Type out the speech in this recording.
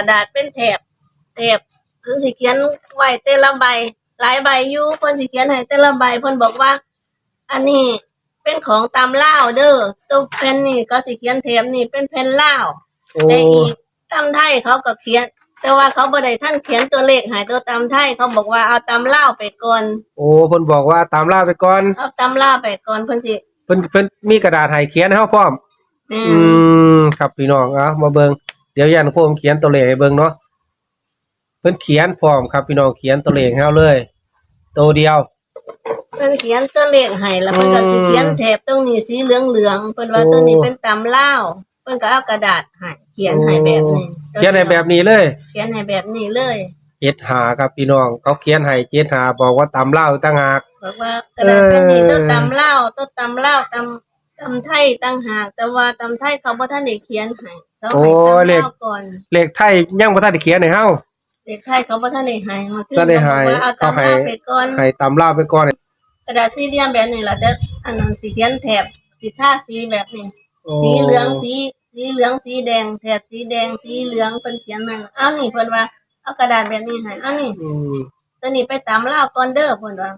ระดาษเป็นแถบเพิ่นสิเขียนไว้แต่ละใบหลายใบอยู่เพิ่นสิเขียนให้แต่ละใบเพิ่นบอกว่า อันนี้เป็นของตำลาวเด้อตัวแผ่นนี่ก็สิเขียนแถบนี่เป็นแผ่นลาวแต่อีกตำไทยเขาก็เขียน แต่ว่าเขาบ่ได้ท่านเขียนตัวเลขให้ตัวตำไทยเขาบอกว่าเอาตำลาวไปก่อนโอ้เพิ่นบอกว่าตามล่าไปก่อนเอาตำลาวไปก่อนเพิ่นสิเพิ่นมีกระดาษให้เขียนให้เฮาพร้อมครับพี่น้องมาเบิ่งเดี๋ยวยันโคมเขียนตัวเลขให้เบิ่งเนาะเพิ่นเขียนพร้อมครับพี่น้องเขียนตัวเลขให้เฮาเลยตัวเดียวเพิ่นเขียนตัวเลขให้แล้วเพิ่นก็สิเขียนแถบตรงนี้สีเหลืองๆเพิ่นว่าตัวนี้เป็นตำลาวเพิ่นก็เอากระดาษให้เขียนให้แบบนี้เขียนให้แบบนี้เลยเขียนให้แบบนี้เลย75ครับพี่น้องเขาเขียนให้75บอกว่าตำลาวต่างหากบอกว่ากระดาษแผ่นนี้ตัวตำลาวตำไทยต่างหากแต่ว่าตำไทยเขาบ่ทันได้เขียนให้เขาให้ตำลาวก่อนเลขไทยยังบ่ทันได้เขียนให้เฮาเลขไทยเขาบ่ทันได้ให้มาคือเขาบอกว่าเอาตำลาวไปก่อนให้ตำลาวไปก่อนกระดาษสี่เหลี่ยมแบบนี้ล่ะแต่อันนั้นสิเขียนแถบสิทาสีแบบนี้สีเหลืองสีแดงแถบสีแดงสีเหลืองเพิ่นเขียนนั่นเอานี่เพิ่นว่าเอากระดาษแบบนี้ให้เอานี่ตัวนี้ไปตำลาวก่อนเด้อเพิ่นว่า